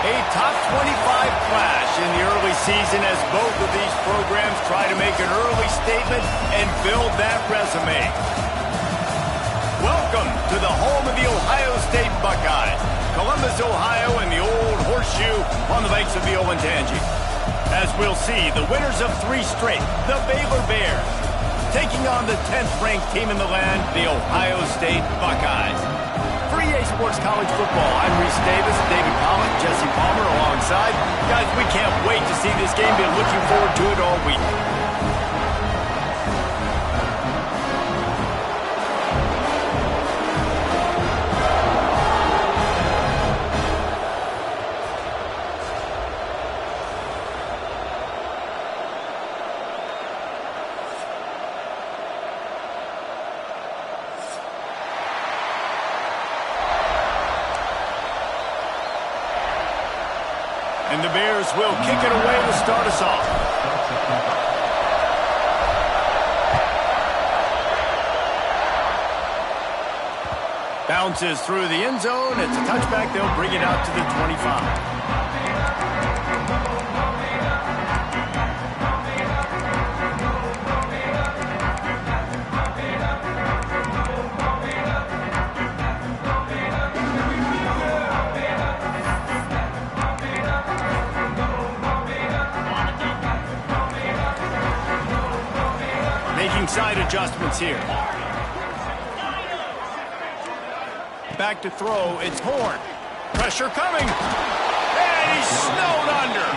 A top 25 clash in the early season as both of these programs try to make an early statement and build that resume. Welcome to the home of the Ohio State Buckeyes, Columbus, Ohio, and the old horseshoe on the banks of the Ncaa. As we'll see, the winners of 3 straight, the Baylor Bears, taking on the 10th-ranked team in the land, the Ohio State Buckeyes. For EA Sports College Football, I'm Reese Davis, David Pollock, Jesse Palmer alongside. Guys, we can't wait to see this game. Been looking forward to it all week. And the Bears will kick it away to start us off. Bounces through the end zone. It's a touchback. They'll bring it out to the 25. Side adjustments here. Back to throw. It's Horn. Pressure coming. And he's snowed under.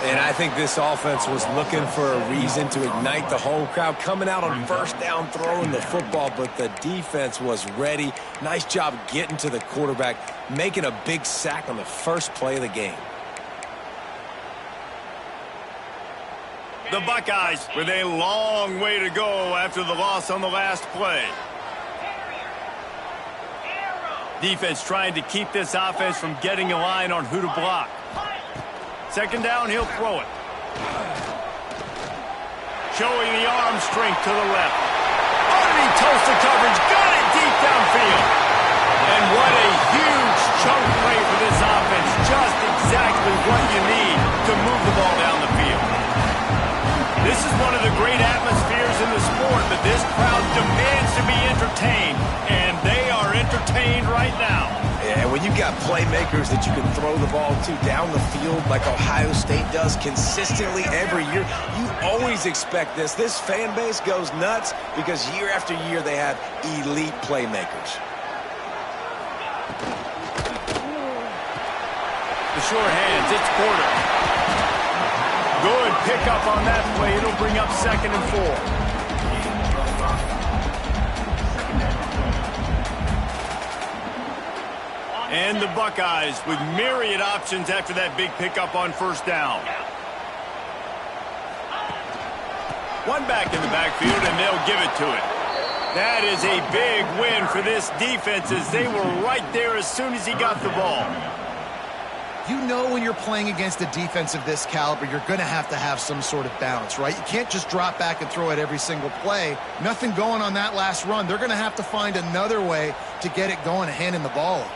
And I think this offense was looking for a reason to ignite the home crowd, coming out on first down, throwing the football, but the defense was ready. Nice job getting to the quarterback, making a big sack on the first play of the game. The Buckeyes with a long way to go after the loss on the last play. Defense trying to keep this offense from getting a line on who to block. Second down, he'll throw it. Showing the arm strength to the left. Underneath Tulsa coverage, got it deep downfield. And what a huge chunk play for this offense. Just exactly what you need to move the ball down the field. This is one of the great atmospheres in the sport, but this crowd demands to be entertained, and they are entertained right now. Yeah, when you've got playmakers that you can throw the ball to down the field like Ohio State does consistently every year, you always expect this. This fan base goes nuts because year after year they have elite playmakers. The short hands, it's Porter. Good pickup on that play. It'll bring up 2nd and 4. And the Buckeyes with myriad options after that big pickup on first down. One back in the backfield, and they'll give it to it. That is a big win for this defense as they were right there as soon as he got the ball. You know when you're playing against a defense of this caliber, you're going to have some sort of balance, right? You can't just drop back and throw it every single play. Nothing going on that last run. They're going to have to find another way to get it going and handing the ball off.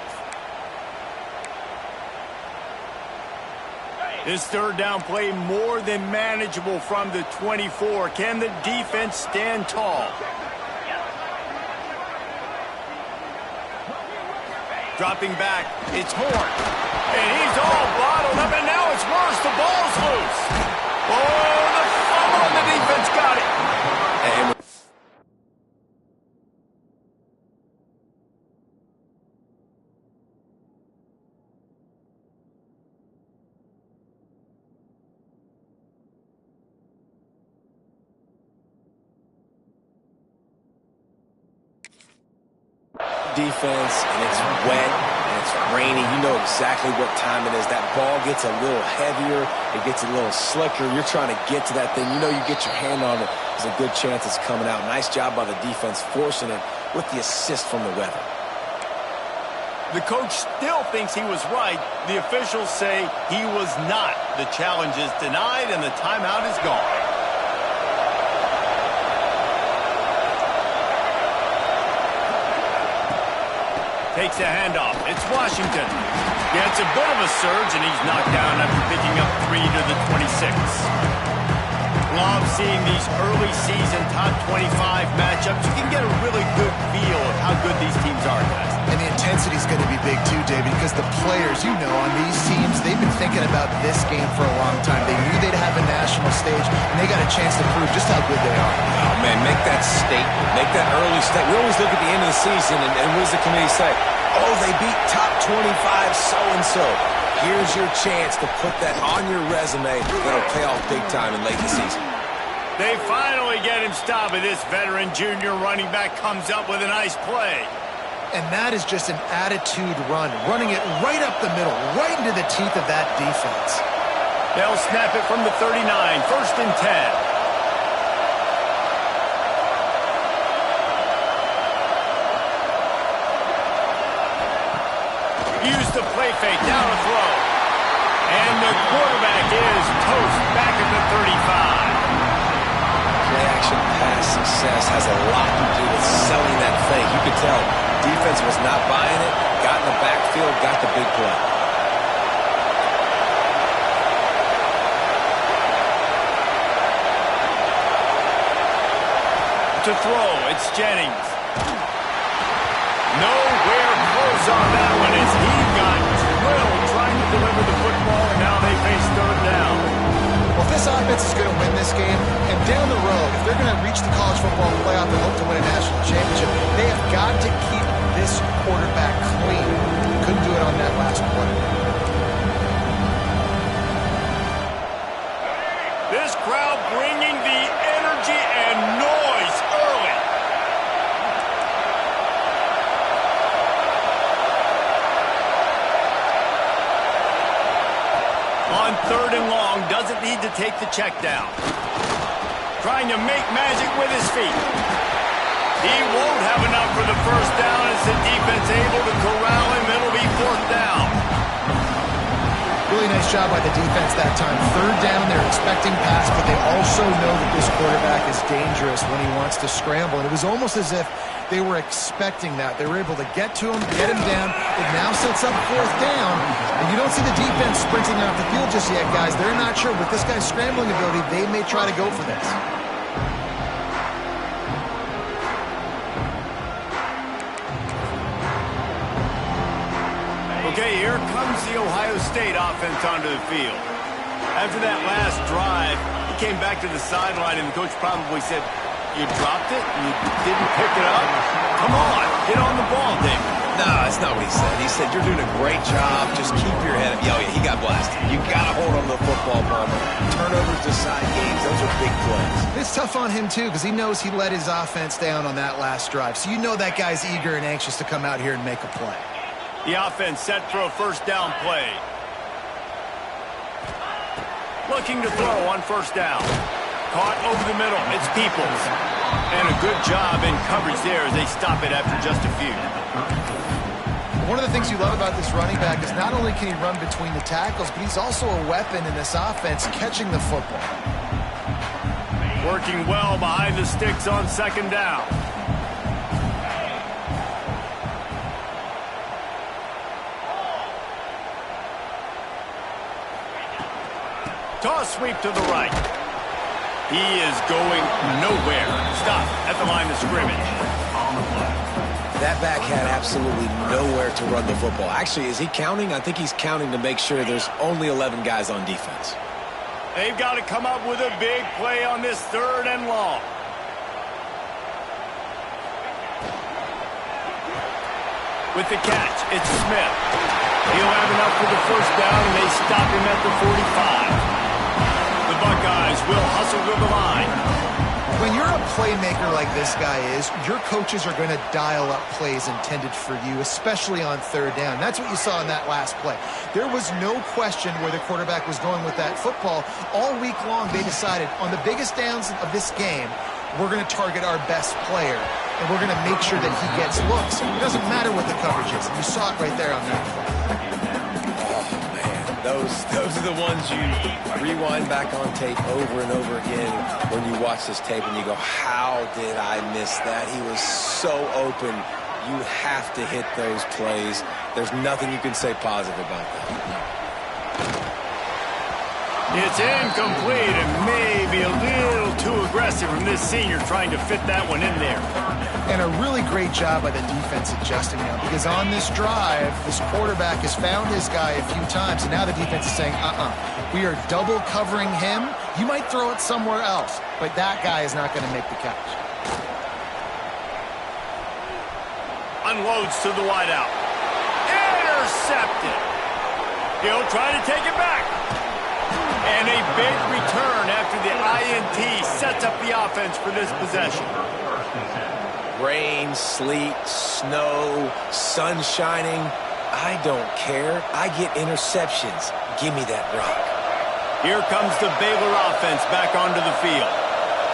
This third down play more than manageable from the 24. Can the defense stand tall? Dropping back, it's Horn. And he's all bottled up, and now it's worse. The ball's loose. Oh, the fumble, and the defense got it. And defense, and it's wet, and it's rainy. You know exactly what time it is. That ball gets a little heavier. It gets a little slicker. You're trying to get to that thing. You know you get your hand on it. There's a good chance it's coming out. Nice job by the defense forcing it with the assist from the weather. the coach still thinks he was right. The officials say he was not. The challenge is denied, and the timeout is gone. Takes a handoff. It's Washington. Yeah, it's a bit of a surge, and he's knocked down after picking up 3 to the 26. Love seeing these early season top 25 matchups. You can get a really good feel of how good these teams are, guys. And the intensity is going to be big too, David, because the players, you know, on these teams, they've been thinking about this game for a long time. They knew they'd have a national stage, and they got a chance to prove just how good they are. Oh, man, make that statement. Make that early statement. We always look at the end of the season, and what does the committee say? Oh, they beat top 25 so-and-so. Here's your chance to put that on your resume that'll pay off big time in late in the season. They finally get him stopped, and this veteran junior running back comes up with a nice play. And that is just an attitude run, running it right up the middle, right into the teeth of that defense. They'll snap it from the 39, 1st and 10. Use the play fake, down a throw. And the quarterback is toast back at the 35. Play-action pass success has a lot to do with selling that fake. You could tell defense was not buying it, got in the backfield, got the big play. To throw, it's Jennings. Nowhere close on that one as he got drilled trying to deliver the football, and now they face 3rd down. Well, if this offense is going to win this game, and down the road, if they're going to reach the college football playoff and hope to win a national championship, they have got to keep this quarterback clean. Couldn't do it on that last play. This crowd bringing the energy and noise early. On 3rd and long, doesn't need to take the check down. Trying to make magic with his feet. He won't have enough for the 1st down as the defense able to corral him. It'll be 4th down. Really nice job by the defense that time. 3rd down, they're expecting pass, but they also know that this quarterback is dangerous when he wants to scramble. And it was almost as if they were expecting that. They were able to get to him, get him down. It now sets up 4th down. And you don't see the defense sprinting off the field just yet, guys. They're not sure. With this guy's scrambling ability, they may try to go for this. Okay, here comes the Ohio State offense onto the field. After that last drive, he came back to the sideline, and the coach probably said, "You dropped it? You didn't pick it up? Come on, get on the ball, David." No, that's not what he said. He said, "You're doing a great job. Just keep your head up." Oh, yeah, he got blasted. You got to hold on to the football, Palmer. Turnovers decide games. Those are big plays. It's tough on him, too, because he knows he let his offense down on that last drive. So you know that guy's eager and anxious to come out here and make a play. The offense set for a 1st down play. Looking to throw on 1st down. Caught over the middle. It's Peoples. And a good job in coverage there as they stop it after just a few. One of the things you love about this running back is not only can he run between the tackles, but he's also a weapon in this offense catching the football. Working well behind the sticks on 2nd down. Toss sweep to the right. He is going nowhere. Stop at the line of scrimmage. That back had absolutely nowhere to run the football. Actually, is he counting? I think he's counting to make sure there's only 11 guys on defense. They've got to come up with a big play on this 3rd and long. With the catch, it's Smith. He'll have enough for the 1st down, and they stop him at the 45. The Buckeyes will hustle to the line. When you're a playmaker like this guy is, your coaches are going to dial up plays intended for you, especially on 3rd down. That's what you saw in that last play. There was no question where the quarterback was going with that football. All week long, they decided on the biggest downs of this game, we're going to target our best player, and we're going to make sure that he gets looks. It doesn't matter what the coverage is. You saw it right there on that play. Those are the ones you rewind back on tape over and over again when you watch this tape and you go, how did I miss that? He was so open. You have to hit those plays. There's nothing you can say positive about that. It's incomplete and maybe a little too aggressive from this senior trying to fit that one in there. And a really great job by the defense adjusting now, because on this drive, this quarterback has found his guy a few times, and now the defense is saying, we are double covering him. You might throw it somewhere else, but that guy is not going to make the catch. Unloads to the wideout. Intercepted. He'll try to take it back. And a big return after the INT sets up the offense for this possession. Rain, sleet, snow, sun shining. I don't care. I get interceptions. Give me that rock. Here comes the Baylor offense back onto the field.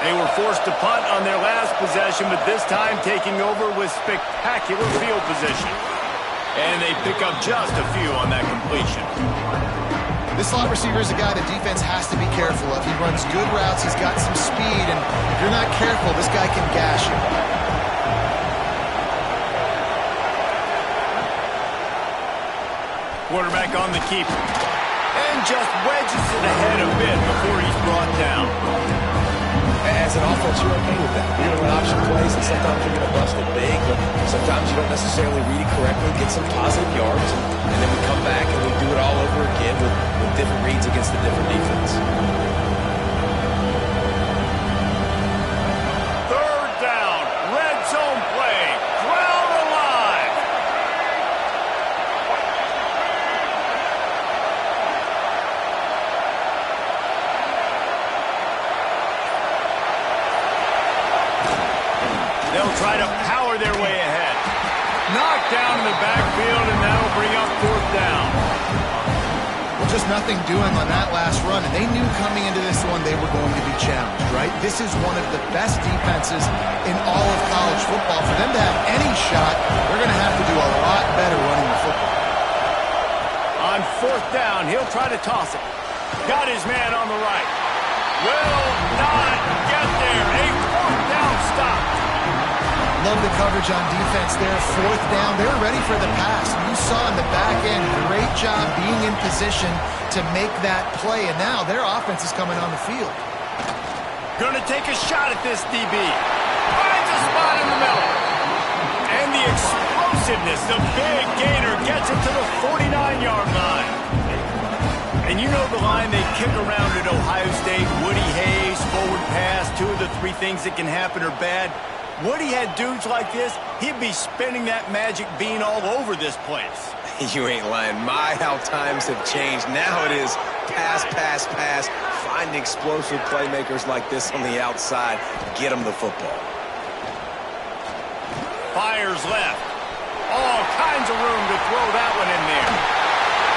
They were forced to punt on their last possession, but this time taking over with spectacular field position. And they pick up just a few on that completion. This slot receiver is a guy the defense has to be careful of. He runs good routes, he's got some speed, and if you're not careful, this guy can gash you. Quarterback on the keeper. And just wedges it ahead a bit before he's brought down. As an offense, you're okay with that. You're going to option plays, and sometimes you're going to bust it big, but sometimes you don't necessarily read it correctly, get some positive yards, and then we come back and we do it all over again with different reads against the different defense. Third down, red zone play, crowd alive. They'll try to power their way ahead. Knocked down in the backfield, and that'll bring up fourth down. Well, just nothing doing on that last run, and they knew coming into this one they were going to be challenged, right? This is one of the best defenses in all of college football. For them to have any shot, they're going to have to do a lot better running the football. On fourth down, he'll try to toss it. Got his man on the right. Will not get there. A fourth down stop. Love the coverage on defense there. Fourth down, they're ready for the pass. You saw in the back end, great job being in position to make that play, and now their offense is coming on the field. Gonna take a shot at this DB. Finds a spot in the middle. And the explosiveness, the big gainer gets it to the 49-yard line. And you know the line they kick around at Ohio State, Woody Hayes, forward pass, two of the three things that can happen are bad. Woody had dudes like this, he'd be spinning that magic bean all over this place. You ain't lying. My, how times have changed. Now it is pass, pass, pass. Find explosive playmakers like this on the outside. Get them the football. Fires left. All kinds of room to throw that one in there.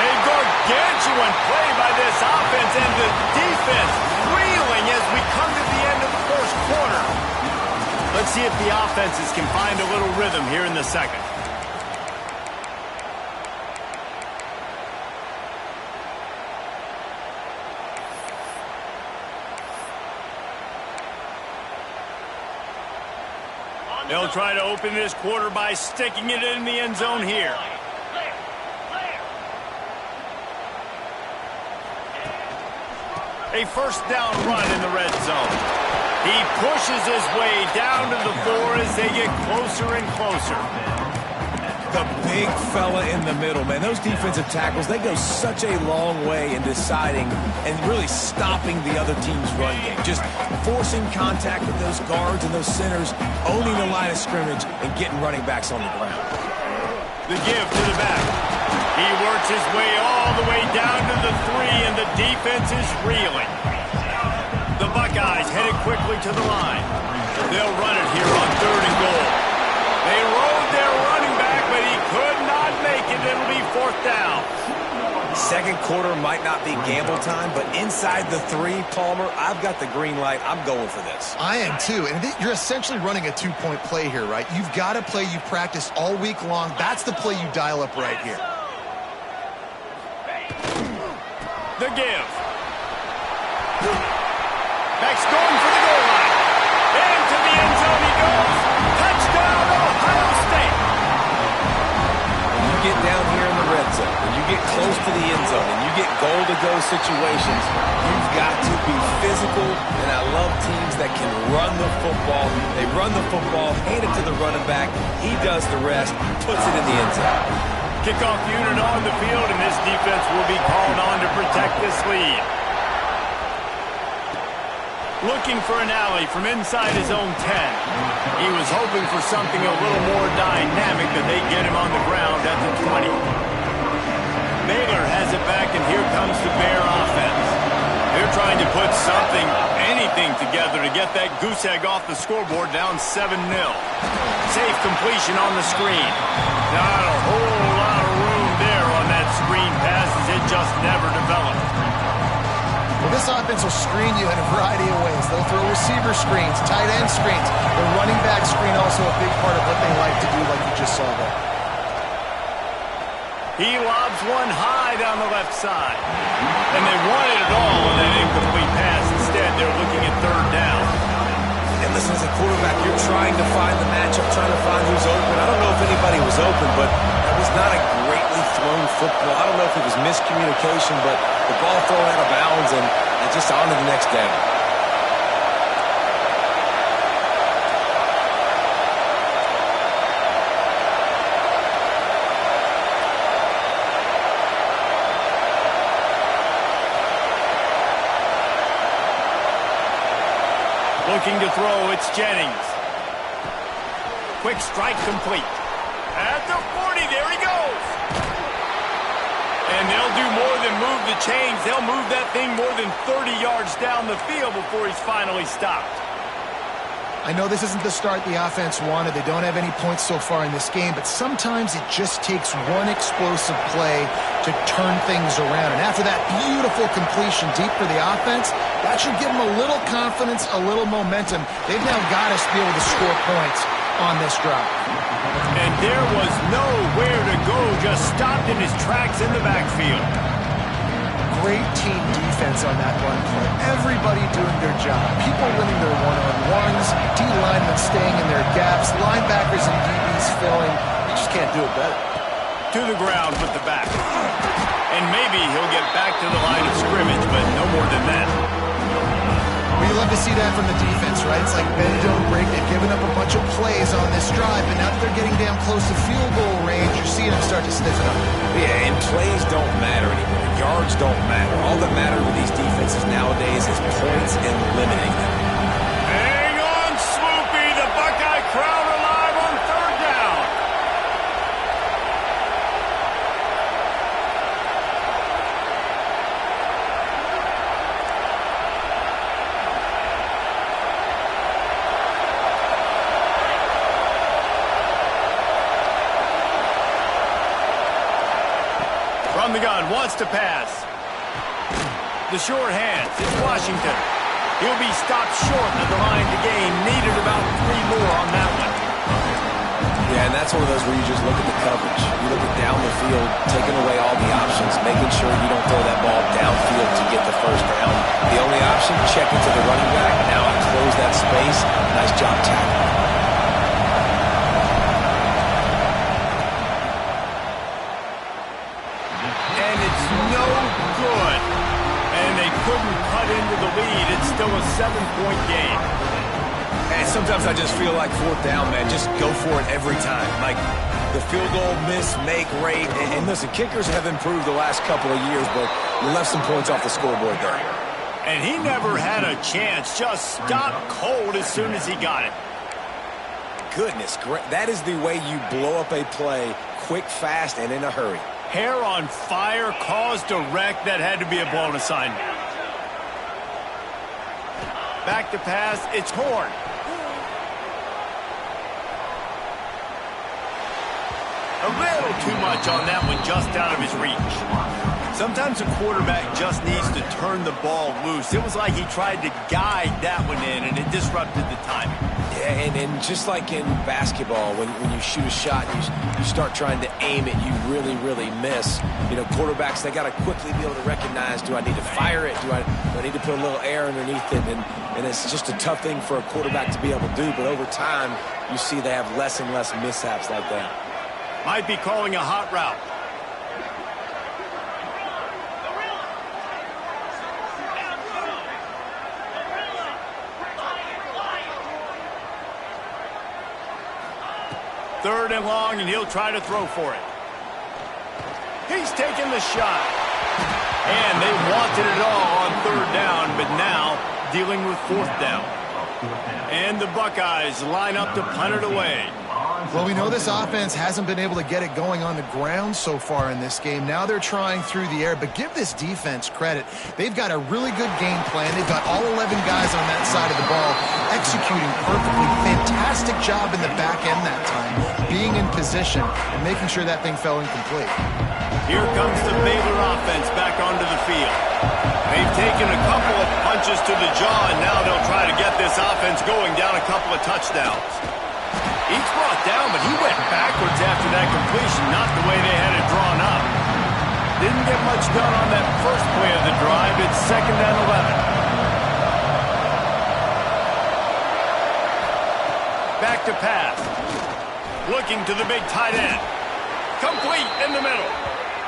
A gargantuan play by this offense, and the defense reeling as we come to the end of the first quarter. Let's see if the offenses can find a little rhythm here in the second. They'll try to open this quarter by sticking it in the end zone here. A first down run in the red zone. He pushes his way down to the 4 as they get closer and closer. The big fella in the middle, man. Those defensive tackles, they go such a long way in deciding and really stopping the other team's run game. Just forcing contact with those guards and those centers, owning the line of scrimmage, and getting running backs on the ground. The give to the back. He works his way all the way down to the 3, and the defense is reeling. The Buckeyes headed quickly to the line. They'll run it here on 3rd and goal. They rode their running back, but he could not make it. It'll be 4th down. Second quarter might not be gamble time, but inside the 3, Palmer, I've got the green light. I'm going for this. I am too, and you're essentially running a 2-point play here, right? You've got a play you practiced all week long. That's the play you dial up right here. The give. Max going for the goal line. Into the end zone he goes. Touchdown, Ohio State. get close to the end zone and you get goal-to-go situations, you've got to be physical, and I love teams that can run the football. They run the football, hand it to the running back, he does the rest, puts it in the end zone. Kickoff unit on the field, and this defense will be called on to protect this lead. Looking for an alley from inside his own 10. He was hoping for something a little more dynamic, but they get him on the ground at the 20. Baylor has it back, and here comes the Bear offense. They're trying to put something, anything together to get that goose egg off the scoreboard, down 7-0. Safe completion on the screen. Not a whole lot of room there on that screen pass, as it just never developed. Well, this offense will screen you in a variety of ways. They'll throw receiver screens, tight end screens. The running back screen also a big part of what they like to do, like you just saw there. He lobs one high down the left side. And they wanted it all on that incomplete pass. Instead, they're looking at third down. And listen, as a quarterback, you're trying to find the matchup, trying to find who's open. I don't know if anybody was open, but that was not a greatly thrown football. I don't know if it was miscommunication, but the ball thrown out of bounds and just on to the next down. Looking to throw, it's Jennings. Quick strike complete. At the 40, there he goes. And they'll do more than move the chains. They'll move that thing more than 30 yards down the field before he's finally stopped. I know this isn't the start the offense wanted. They don't have any points so far in this game, but sometimes it just takes one explosive play to turn things around. And after that beautiful completion deep for the offense, that should give them a little confidence, a little momentum. They've now got us to be able to score points on this drive. And there was nowhere to go, just stopped in his tracks in the backfield. Great team defense on that run play. Everybody doing their job. People winning their one-on-ones, D-linemen staying in their gaps, linebackers and DBs filling. You just can't do it better. To the ground with the back. And maybe he'll get back to the line of scrimmage, but no more than that. Well, you love to see that from the defense, right? It's like bend, don't break. They've given up a bunch of plays on this drive, but now that they're getting down close to field goal range, you're seeing them start to stiffen up. Yeah, and plays don't matter anymore. Yards don't matter. All that matters with these defenses nowadays is points and limiting them. Hang on, Swoopy. The Buckeye crowd alive on third down. From the gun, wants to pass. The short hands, it's Washington. He'll be stopped short of the line to gain. Needed about 3 more on that one. Yeah, and that's one of those where you just look at the coverage. You look at down the field, taking away all the options, making sure you don't throw that ball downfield to get the first down. The only option, check it to the running back. Now I close that space. Nice job tackling. Couldn't cut into the lead. It's still a 7-point game. And sometimes I just feel like fourth down, man. Just go for it every time. Like the field goal miss, make rate. And listen, kickers have improved the last couple of years, but you left some points off the scoreboard there. And he never had a chance. Just stopped cold as soon as he got it. Goodness, that is the way you blow up a play, quick, fast, and in a hurry. Hair on fire, caused a wreck. That had to be a blown assignment. Back to pass, it's Horn. A little too much on that one, just out of his reach. Sometimes a quarterback just needs to turn the ball loose. It was like he tried to guide that one in, and it disrupted the timing. Yeah, and just like in basketball, when you shoot a shot, you start trying to aim it, you really, really miss. You know, quarterbacks, they got to quickly be able to recognize, do I need to fire it? Do I need to put a little air underneath it? And it's just a tough thing for a quarterback to be able to do. But over time, you see they have less and less mishaps like that. Might be calling a hot route. 3rd and long, and he'll try to throw for it. He's taking the shot. And they wanted it all on 3rd down, but now dealing with 4th down. And the Buckeyes line up to punt it away. Well, we know this offense hasn't been able to get it going on the ground so far in this game. Now they're trying through the air, but give this defense credit. They've got a really good game plan. They've got all 11 guys on that side of the ball executing perfectly. Fantastic job in the back end that time, being in position and making sure that thing fell incomplete. Here comes the Baylor offense back onto the field. They've taken a couple of punches to the jaw, and now they'll try to get this offense going down a couple of touchdowns. He's brought down, but he went backwards after that completion, not the way they had it drawn up. Didn't get much done on that first play of the drive. It's 2nd and 11. Back to pass. Looking to the big tight end. Complete in the middle.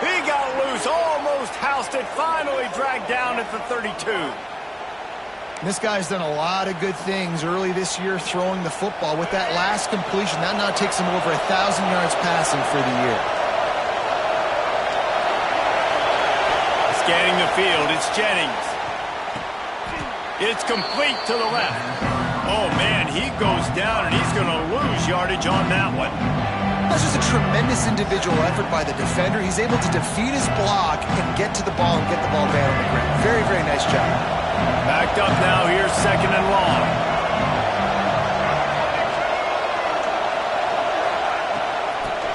He got loose, almost housed it, finally dragged down at the 32. This guy's done a lot of good things early this year throwing the football. With that last completion, that now takes him over 1,000 yards passing for the year. Scanning the field, it's Jennings. It's complete to the left. Oh, man, he goes down, and he's going to lose yardage on that one. That's just a tremendous individual effort by the defender. He's able to defeat his block and get to the ball and get the ball down on the ground. Very, very nice job. Backed up now, here's 2nd and long.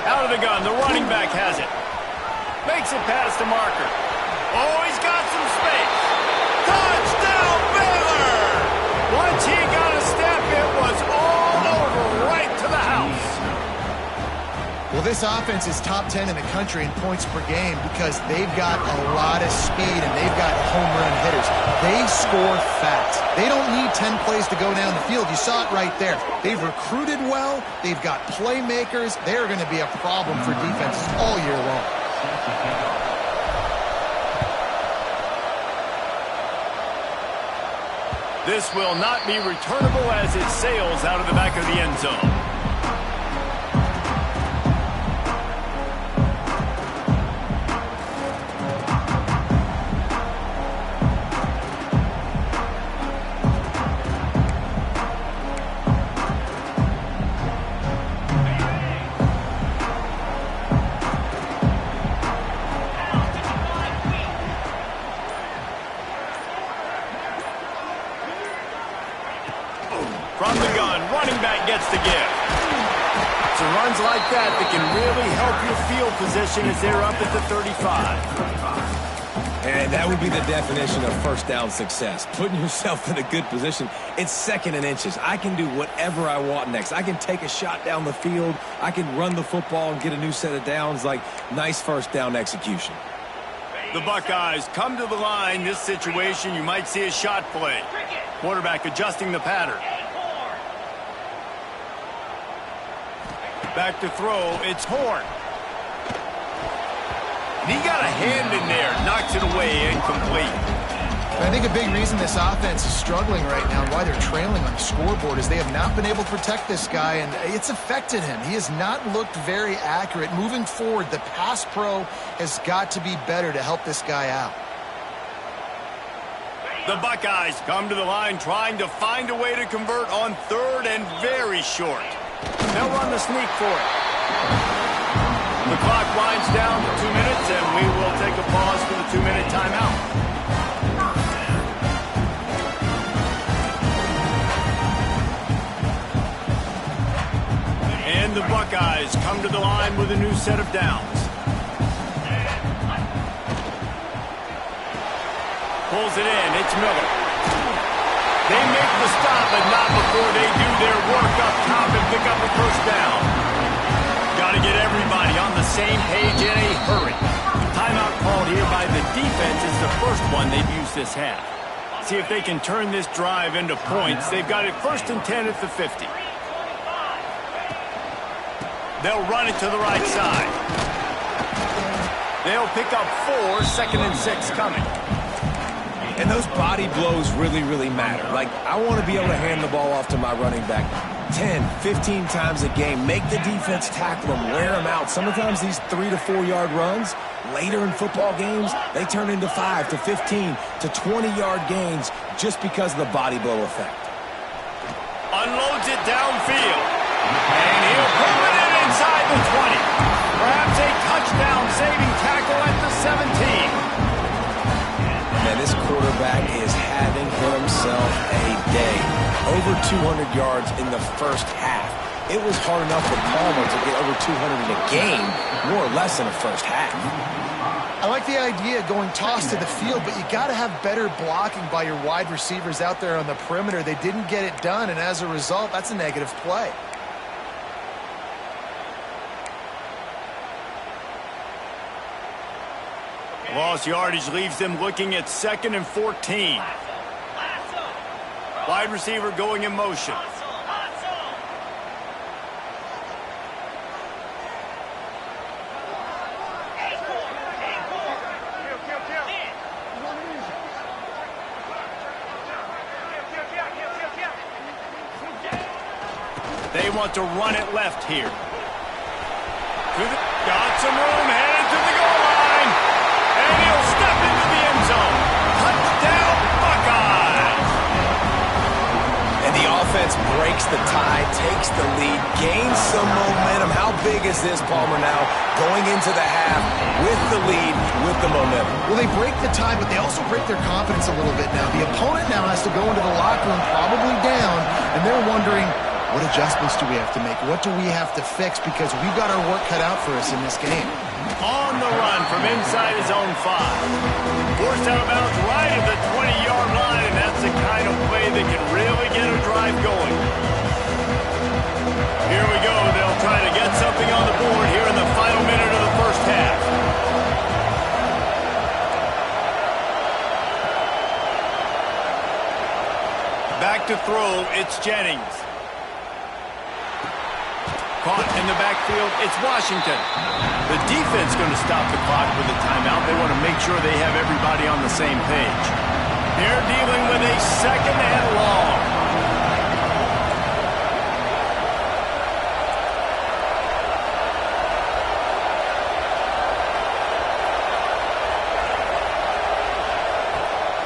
Out of the gun, the running back has it. Makes it past the marker. Oh, he's got some space. Touchdown, Baylor! Once he got a step, it was all over, right to the house. Well, this offense is top 10 in the country in points per game because they've got a lot of speed and they've got home run hitters. They score fast. They don't need 10 plays to go down the field. You saw it right there. They've recruited well. They've got playmakers. They're going to be a problem for defenses all year long. This will not be returnable as it sails out of the back of the end zone. From the gun, running back gets the give. So runs like that can really help your field position as they're up at the 35. And that would be the definition of 1st down success. Putting yourself in a good position. It's 2nd and inches. I can do whatever I want next. I can take a shot down the field. I can run the football and get a new set of downs. Like, nice 1st down execution. The Buckeyes come to the line. This situation, you might see a shot play. Quarterback adjusting the pattern. Back to throw, it's Horn. And he got a hand in there, knocks it away, incomplete. I think a big reason this offense is struggling right now and why they're trailing on the scoreboard is they have not been able to protect this guy, and it's affected him. He has not looked very accurate. Moving forward, the pass pro has got to be better to help this guy out. The Buckeyes come to the line trying to find a way to convert on 3rd and very short. They'll run the sneak for it. The clock winds down to 2 minutes, and we will take a pause for the 2-minute timeout. And the Buckeyes come to the line with a new set of downs. Pulls it in, it's Miller. They make the stop, but not before they do their work up top and pick up a 1st down. Got to get everybody on the same page in a hurry. Timeout called here by the defense is the first one they've used this half. See if they can turn this drive into points. They've got it 1st and 10 at the 50. They'll run it to the right side. They'll pick up 4, 2nd and 6 coming. And those body blows really, really matter. Like, I want to be able to hand the ball off to my running back 10, 15 times a game. Make the defense tackle them, wear them out. Sometimes these 3 to 4 yard runs, later in football games, they turn into 5 to 15 to 20-yard gains just because of the body blow effect. Unloads it downfield. And he'll pull it in inside the 20. Grabs a touchdown-saving tackle at the 17. Man, this quarterback is having himself a day. Over 200 yards in the first half. It was hard enough for Palmer to get over 200 in a game, more or less in the first half. I like the idea of going toss to the field, but you got to have better blocking by your wide receivers out there on the perimeter. They didn't get it done, and as a result, that's a negative play. Lost yardage leaves them looking at 2nd and 14. Wide receiver going in motion. They want to run it left here. Got some room, headed to the goal line. And he'll step into the end zone. Touchdown, Buckeyes! And the offense breaks the tie, takes the lead, gains some momentum. How big is this, Palmer, now? Going into the half with the lead, with the momentum. Well, they break the tie, but they also break their confidence a little bit now. The opponent now has to go into the locker room probably down, and they're wondering, what adjustments do we have to make? What do we have to fix? Because we've got our work cut out for us in this game. On the run from inside his own 5. Forced out of bounds right at the 20-yard line, and that's the kind of play that can really get a drive going. Here we go. They'll try to get something on the board here in the final minute of the first half. Back to throw, it's Jennings. Caught in the backfield, it's Washington. The defense going to stop the clock with a timeout. They want to make sure they have everybody on the same page. They're dealing with a 2nd and long.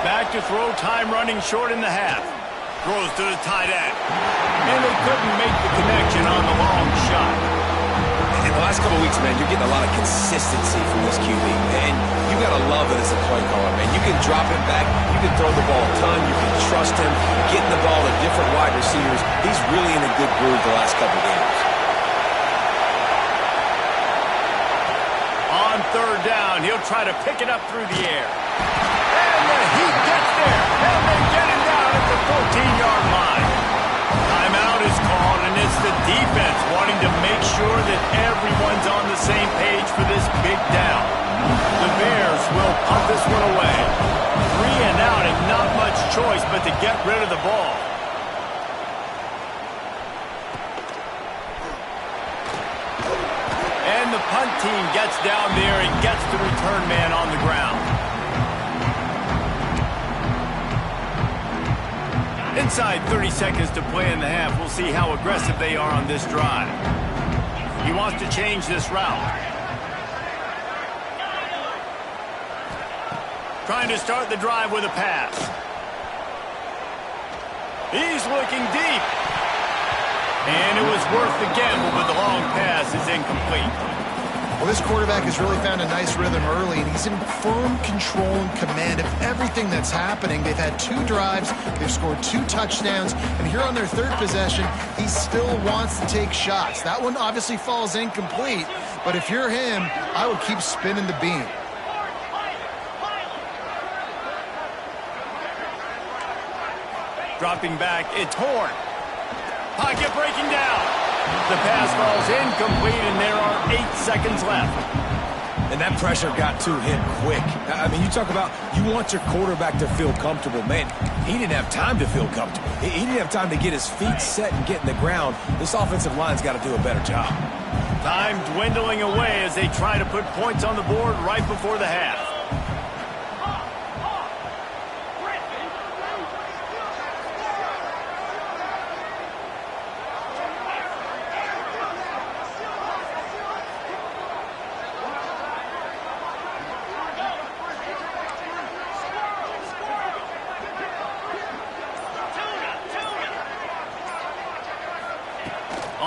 Back to throw, time running short in the half. Throws to the tight end. And they couldn't make the connection on the long shot. In the last couple of weeks, man, you're getting a lot of consistency from this QB. And you got to love it as a play caller, man. You can drop it back. You can throw the ball a ton. You can trust him. Getting the ball to different wide receivers. He's really in a good groove the last couple of games. On 3rd down, he'll try to pick it up through the air. And the Heat gets there. And they get him down at the 14-yard line. Timeout is called, and it's the defense wanting to make sure that everyone's on the same page for this big down. The Bears will punt this one away. 3 and out, and not much choice but to get rid of the ball. And the punt team gets down there and gets the return man on the ground. Inside 30 seconds to play in the half. We'll see how aggressive they are on this drive. He wants to change this route. Trying to start the drive with a pass. He's looking deep. And it was worth the gamble, but the long pass is incomplete. Well, this quarterback has really found a nice rhythm early, and he's in firm control and command of everything that's happening. They've had 2 drives, they've scored 2 touchdowns, and here on their 3rd possession, he still wants to take shots. That one obviously falls incomplete, but if you're him, I would keep spinning the beam. Dropping back, it's Horn. Pocket breaking down. The pass falls incomplete, and there are 8 seconds left. And that pressure got to him quick. I mean, you talk about you want your quarterback to feel comfortable. Man, he didn't have time to feel comfortable. He didn't have time to get his feet set and get in the ground. This offensive line's got to do a better job. Time dwindling away as they try to put points on the board right before the half.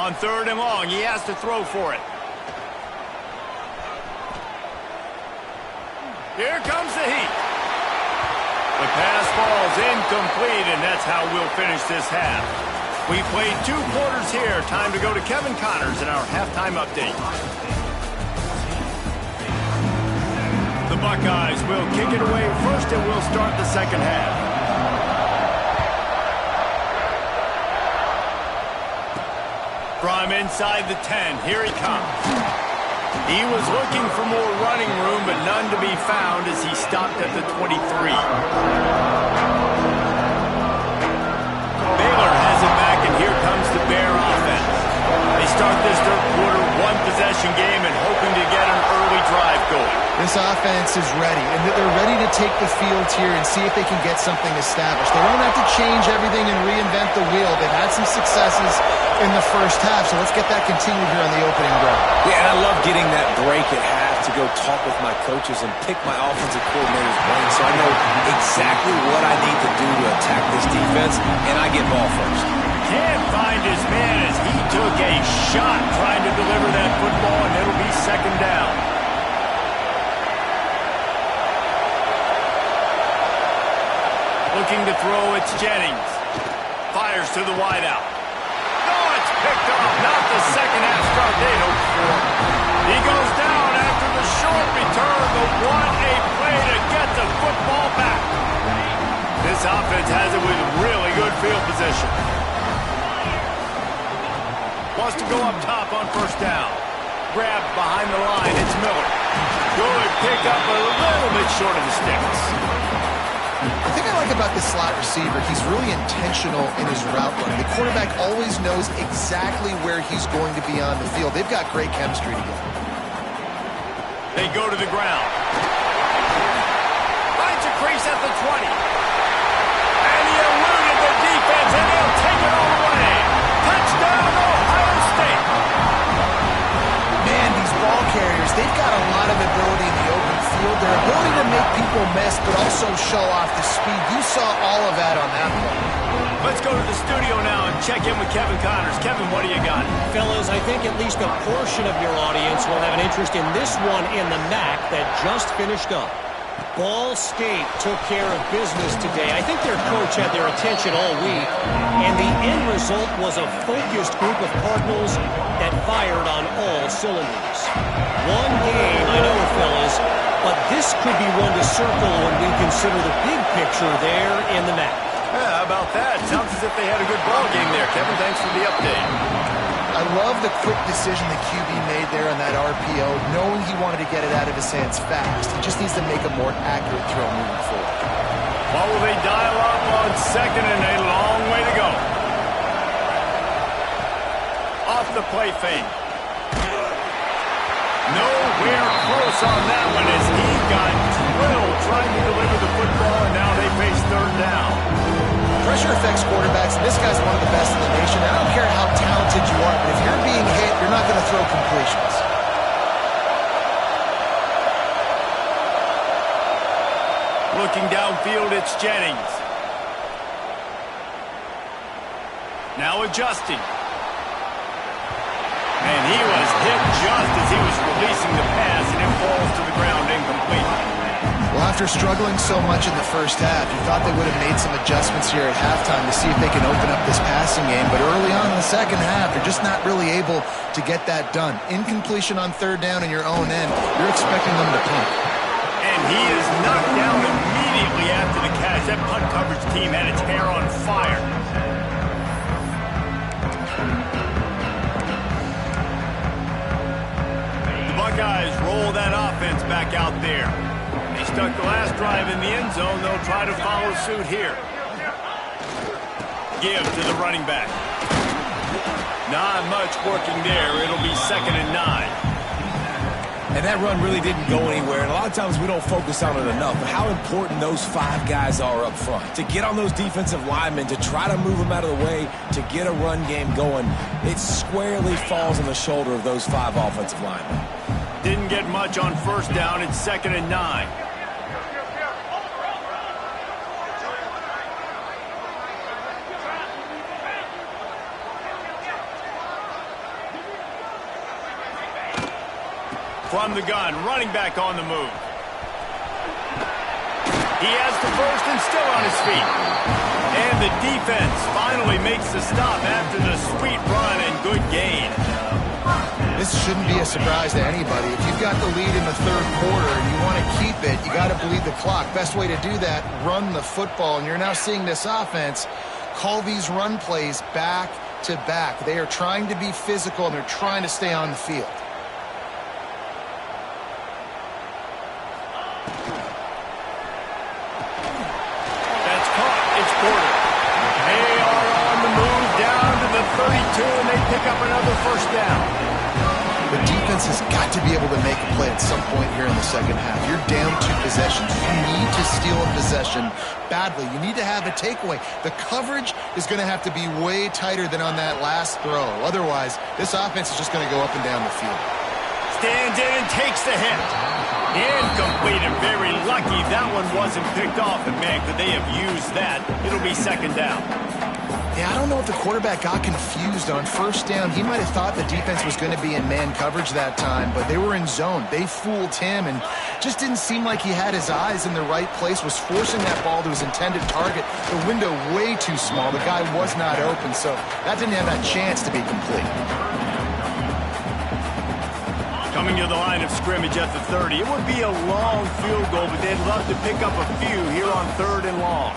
On 3rd and long, he has to throw for it. Here comes the heat. The pass falls incomplete, and that's how we'll finish this half. We played 2 quarters here. Time to go to Kevin Connors in our halftime update. The Buckeyes will kick it away first, and we'll start the second half. From inside the 10, here he comes. He was looking for more running room, but none to be found as he stopped at the 23. Baylor has it back, and here comes the Bear offense. They start this 3rd quarter 1-possession game and hoping to get an early drive going. This offense is ready, and they're ready to take the field here and see if they can get something established. They don't have to change everything and reinvent the wheel. They've had some successes in the first half, so let's get that continued here on the opening drive. Yeah, and I love getting that break at half to go talk with my coaches and pick my offensive coordinator's brain so I know exactly what I need to do to attack this defense, and I get ball first. Can't find his man as he took a shot trying to deliver that football, and it'll be 2nd down. Looking to throw, it's Jennings. Fires to the wideout. Oh, it's picked off. Not the second half start they hoped for. He goes down after the short return, but what a play to get the football back. This offense has it with really good field position. Wants to go up top on 1st down. Grab behind the line, it's Miller. Good pick up, a little bit short of the sticks. The thing I like about this slot receiver, he's really intentional in his route running. The quarterback always knows exactly where he's going to be on the field. They've got great chemistry together. They go to the ground. Finds a crease at the 20. And he eluded the defense, and they'll take it all away. Touchdown, Ohio State. Man, these ball carriers, they've got a lot of ability in the open field. Their ability to make people miss, but also show off the speed. You saw all of that on that play. Let's go to the studio now and check in with Kevin Connors. Kevin, what do you got? Fellas, I think at least a portion of your audience will have an interest in this one in the MAC that just finished up. Ball State took care of business today. I think their coach had their attention all week, and the end result was a focused group of Cardinals that fired on all cylinders. One game, I know, fellas, but this could be one to circle when we consider the big picture there in the MAC. Yeah, how about that? Sounds as if they had a good ball game there. Kevin, thanks for the update. I love the quick decision the QB made there on that RPO, knowing he wanted to get it out of his hands fast. He just needs to make a more accurate throw moving forward. What will they dial up on 2nd and a long way to go? Off the play fake. Nowhere close on that one as he got drilled trying to deliver the football, and now they face 3rd down. Pressure affects quarterbacks, and this guy's one of the best in the nation. I don't care how talented you are, but if you're being hit, you're not going to throw completions. Looking downfield, it's Jennings. Now adjusting. And he was hit just as he was releasing the pass, and it falls to the ground incomplete. Well, after struggling so much in the first half, you thought they would have made some adjustments here at halftime to see if they can open up this passing game. But early on in the second half, they're just not really able to get that done. Incompletion on 3rd down in your own end, you're expecting them to punt. And he is knocked down immediately after the catch. That punt coverage team had its hair on fire. The Buckeyes roll that offense back out there. They stuck the last drive in the end zone. They'll try to follow suit here. Give to the running back. Not much working there. It'll be 2nd and 9. And that run really didn't go anywhere, and a lot of times we don't focus on it enough, but how important those 5 guys are up front. To get on those defensive linemen, to try to move them out of the way, to get a run game going, it squarely falls on the shoulder of those 5 offensive linemen. Didn't get much on 1st down. It's 2nd and 9. From the gun, running back on the move. He has the first and still on his feet. And the defense finally makes the stop after the sweet run and good gain. This shouldn't be a surprise to anybody. If you've got the lead in the third quarter and you want to keep it, you got to bleed the clock. Best way to do that, run the football. And you're now seeing this offense call these run plays back to back. They are trying to be physical and they're trying to stay on the field. That's caught. It's Porter. They are on the move down to the 32, and they pick up another first down. The defense has got to be able to make a play at some point here in the second half. You're down 2 possessions. You need to steal a possession badly. You need to have a takeaway. The coverage is going to have to be way tighter than on that last throw. Otherwise, this offense is just going to go up and down the field. Stands in and takes the hit. Incomplete and very lucky that one wasn't picked off. And man, could they have used that? It'll be second down. Yeah, I don't know if the quarterback got confused on first down. He might have thought the defense was going to be in man coverage that time, but they were in zone. They fooled him and just didn't seem like he had his eyes in the right place, was forcing that ball to his intended target. The window way too small. The guy was not open, so that didn't have that chance to be complete. Coming to the line of scrimmage at the 30. It would be a long field goal, but they'd love to pick up a few here on 3rd and long.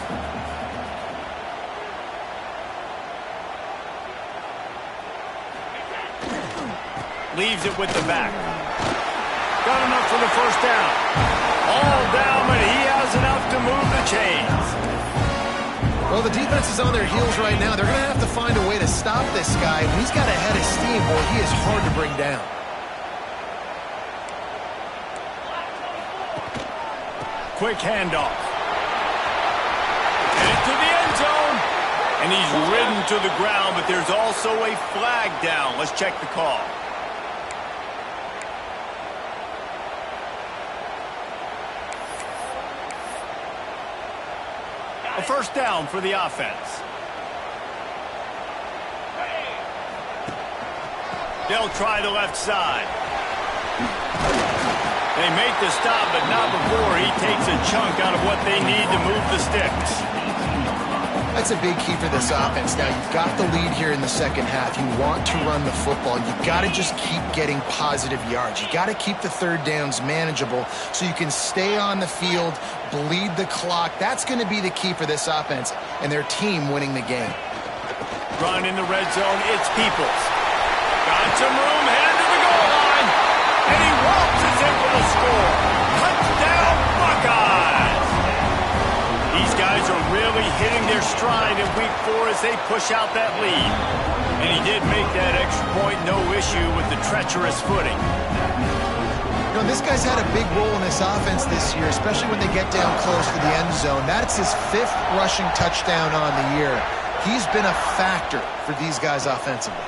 Leaves it with the back. Got enough for the first down. All down, but he has enough to move the chains. Well, the defense is on their heels right now. They're going to have to find a way to stop this guy. When he's got a head of steam, boy, he is hard to bring down. Quick handoff. And into the end zone. And he's ridden to the ground, but there's also a flag down. Let's check the call. A first down for the offense. They'll try the left side. They make the stop, but not before he takes a chunk out of what they need to move the sticks. That's a big key for this offense. Now, you've got the lead here in the second half. You want to run the football. You've got to just keep getting positive yards. You've got to keep the third downs manageable so you can stay on the field, bleed the clock. That's going to be the key for this offense and their team winning the game. Run in the red zone. It's Peoples. Got some room, headed to the goal line. And he waltzes in for the score. Touchdown, Buckeyes! These guys are really hitting their stride in week 4 as they push out that lead. And he did make that extra point, no issue with the treacherous footing. You know, this guy's had a big role in this offense this year, especially when they get down close to the end zone. That's his 5th rushing touchdown on the year. He's been a factor for these guys offensively.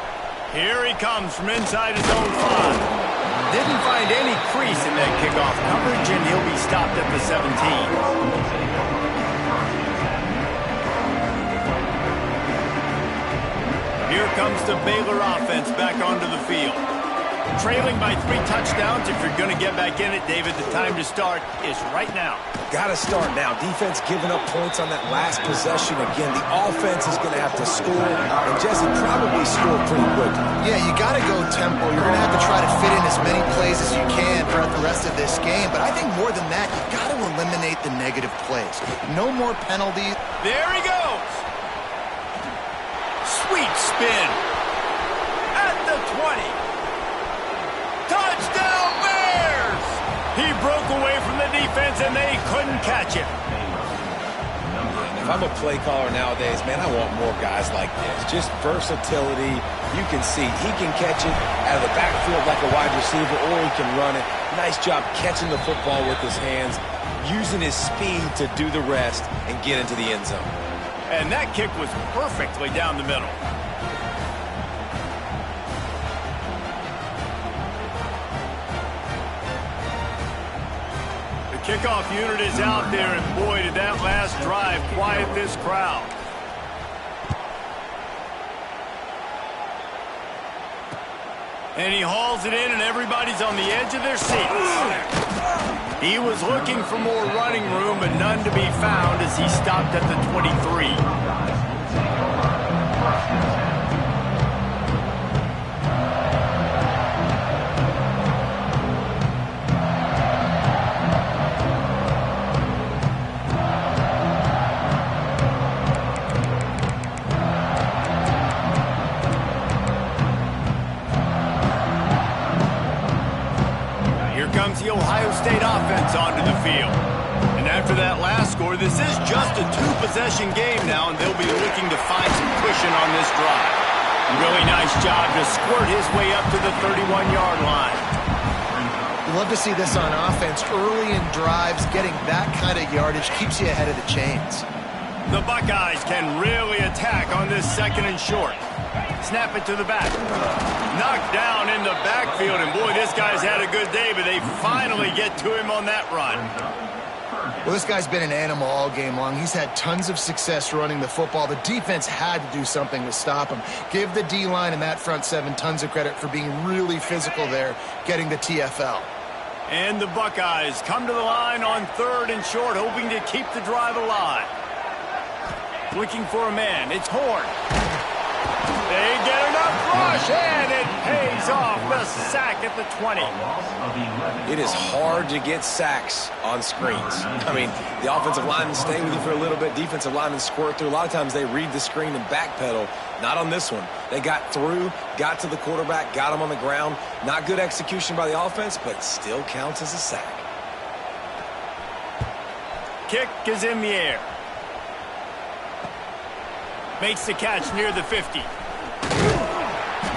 Here he comes from inside his own 5. Didn't find any crease in that kickoff coverage, and he'll be stopped at the 17. Here comes the Baylor offense back onto the field. Trailing by 3 touchdowns. If you're going to get back in it, David, the time to start is right now. Got to start now. Defense giving up points on that last possession. Again, the offense is going to have to score, and Jesse probably score pretty quickly. Yeah, you got to go tempo. You're going to have to try to fit in as many plays as you can throughout the rest of this game. But I think more than that, you got to eliminate the negative plays. No more penalties. There he goes. Sweet spin. At the 20. Touchdown, Bears! He broke away from the defense, and they couldn't catch him. If I'm a play caller nowadays, man, I want more guys like this. Just versatility. You can see he can catch it out of the backfield like a wide receiver, or he can run it. Nice job catching the football with his hands, using his speed to do the rest and get into the end zone. And that kick was perfectly down the middle. Kickoff unit is out there, and boy, did that last drive quiet this crowd. And he hauls it in, and everybody's on the edge of their seats. He was looking for more running room, but none to be found as he stopped at the 23. Comes the Ohio State offense onto the field. And after that last score, this is just a two-possession game now, and they'll be looking to find some cushion on this drive. Really nice job to squirt his way up to the 31-yard line. You love to see this on offense. Early in drives, getting that kind of yardage keeps you ahead of the chains. The Buckeyes can really attack on this second and short. Snap it to the back. Knocked down in the backfield, and boy, this guy's had a good day, but they finally get to him on that run. Well, this guy's been an animal all game long. He's had tons of success running the football. The defense had to do something to stop him. Give the D-line and that front seven tons of credit for being really physical there, getting the TFL. And the Buckeyes come to the line on third and short, hoping to keep the drive alive. Looking for a man. It's Horn. They get enough rush, and it pays off. The sack at the 20. It is hard to get sacks on screens. I mean, the offensive linemen stay with you for a little bit. Defensive linemen squirt through. A lot of times they read the screen and backpedal. Not on this one. They got through, got to the quarterback, got him on the ground. Not good execution by the offense, but still counts as a sack. Kick is in the air. Makes the catch near the 50.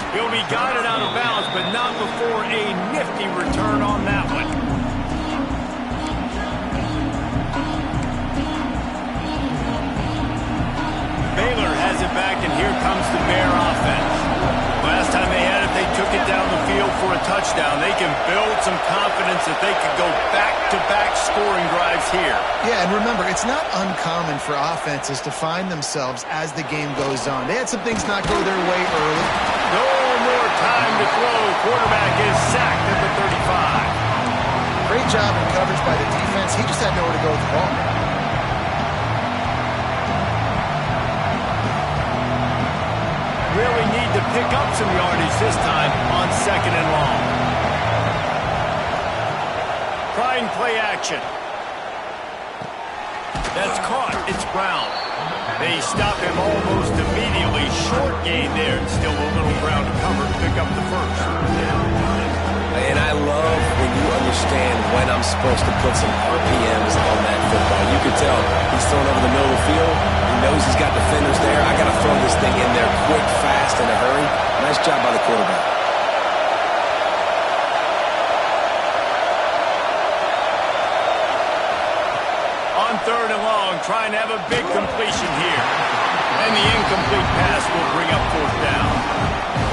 He'll be guided out of bounds, but not before a nifty return on that one. Baylor has it back, and here comes the Bear offense. Last time they had it, they took it down the field for a touchdown. They can build some confidence that they could go back-to-back scoring drives here. Yeah, and remember, it's not uncommon for offenses to find themselves as the game goes on. They had some things not go their way early. No more time to throw. Quarterback is sacked at the 35. Great job in coverage by the defense. He just had nowhere to go with the ball. Really need to pick up some yardage this time on second and long. Trying play action. That's caught. It's Brown. They stop him almost immediately. Short gain there, and still a little ground to cover to pick up the first. And I love when you understand when I'm supposed to put some RPMs on that football. You can tell he's throwing over the middle of the field. He knows he's got defenders there. I got to throw this thing in there quick, fast, in a hurry. Nice job by the quarterback. On third and long, trying to have a big completion here. And the incomplete pass will bring up fourth down.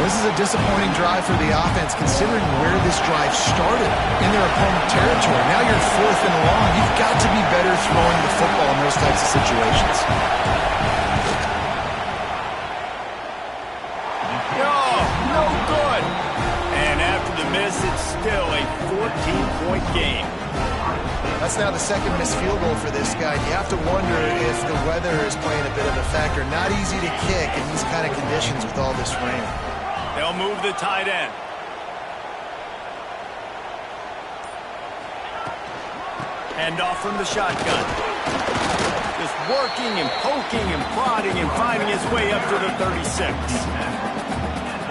This is a disappointing drive for the offense, considering where this drive started in their opponent territory. Now you're fourth and long. You've got to be better throwing the football in those types of situations. No good. And after the miss, it's still a 14-point game. That's now the second missed field goal for this guy. You have to wonder if the weather is playing a bit of a factor. Not easy to kick in these kind of conditions with all this rain. They'll move the tight end. Hand off from the shotgun. Just working and poking and prodding and finding his way up to the 36.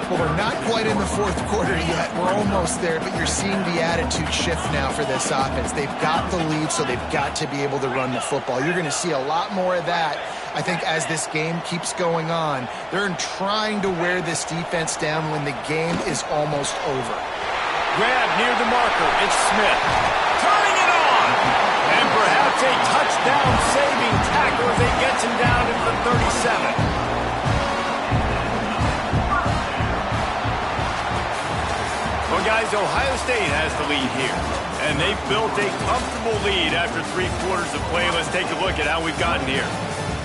Well, we're not quite in the fourth quarter yet. We're almost there, but you're seeing the attitude shift now for this offense. They've got the lead, so they've got to be able to run the football. You're going to see a lot more of that, I think, as this game keeps going on. They're trying to wear this defense down when the game is almost over. Grab near the marker. It's Smith. Turning it on! And perhaps a touchdown-saving tackle as he gets him down to the 37. Well, guys, Ohio State has the lead here, and they've built a comfortable lead after 3 quarters of play. Let's take a look at how we've gotten here.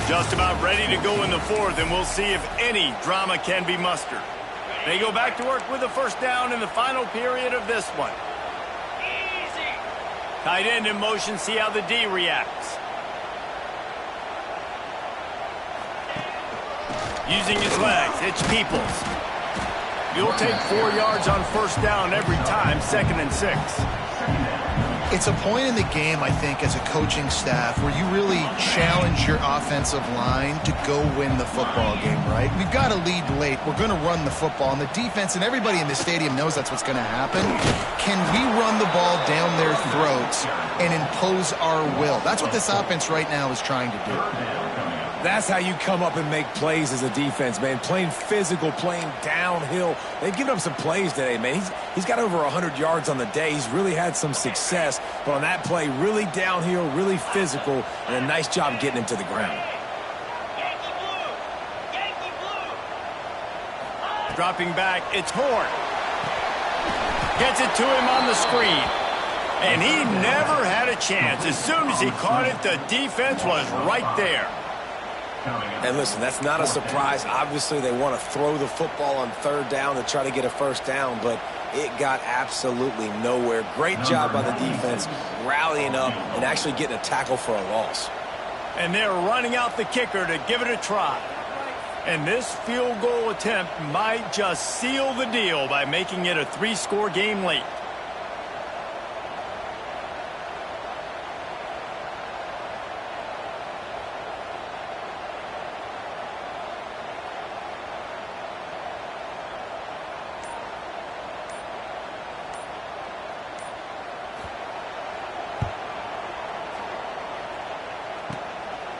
Just about ready to go in the fourth, and we'll see if any drama can be mustered. They go back to work with the first down in the final period of this one. Tight end in motion, see how the D reacts. Using his legs, it's Peoples. You'll take 4 yards on first down every time, 2nd and 6. It's a point in the game, I think, as a coaching staff where you really challenge your offensive line to go win the football game, right? We've got to lead late. We're going to run the football. And the defense and everybody in the stadium knows that's what's going to happen. Can we run the ball down their throats and impose our will? That's what this offense right now is trying to do. That's how you come up and make plays as a defense, man. Playing physical, playing downhill. They've given up some plays today, man. He's got over 100 yards on the day. He's really had some success. But on that play, really downhill, really physical, and a nice job getting him to the ground. Dropping back, it's Horn. Gets it to him on the screen. And he never had a chance. As soon as he caught it, the defense was right there. And listen, that's not a surprise. Obviously, they want to throw the football on 3rd down to try to get a first down, but it got absolutely nowhere. Great job by the defense rallying up and actually getting a tackle for a loss. And they're running out the kicker to give it a try. And this field goal attempt might just seal the deal by making it a 3-score game late.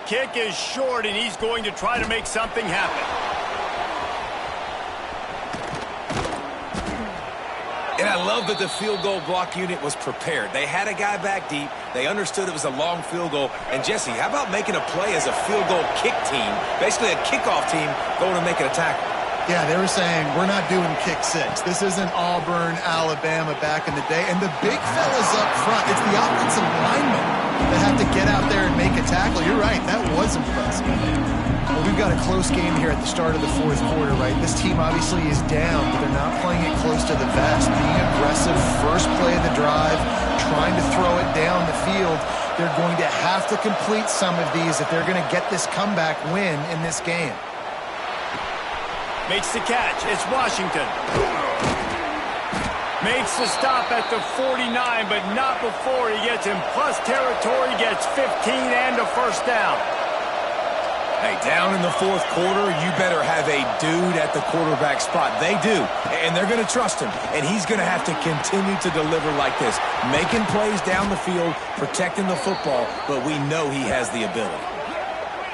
Kick is short, and he's going to try to make something happen. And I love that the field goal block unit was prepared. They had a guy back deep. They understood it was a long field goal. And, Jesse, how about making a play as a field goal kick team, basically a kickoff team going and making a tackle? Yeah, they were saying, we're not doing kick 6. This isn't Auburn, Alabama back in the day. And the big fellas up front, it's the offensive linemen that have to get out there and make a tackle. You're right, that was impressive. Well, we've got a close game here at the start of the 4th quarter, right? This team obviously is down, but they're not playing it close to the vest. Being aggressive, first play of the drive, trying to throw it down the field. They're going to have to complete some of these if they're going to get this comeback win in this game. Makes the catch. It's Washington. Makes the stop at the 49, but not before he gets in plus territory, gets 15 and a first down. Hey, down in the 4th quarter, you better have a dude at the quarterback spot. They do, and they're going to trust him, and he's going to have to continue to deliver like this, making plays down the field, protecting the football, but we know he has the ability.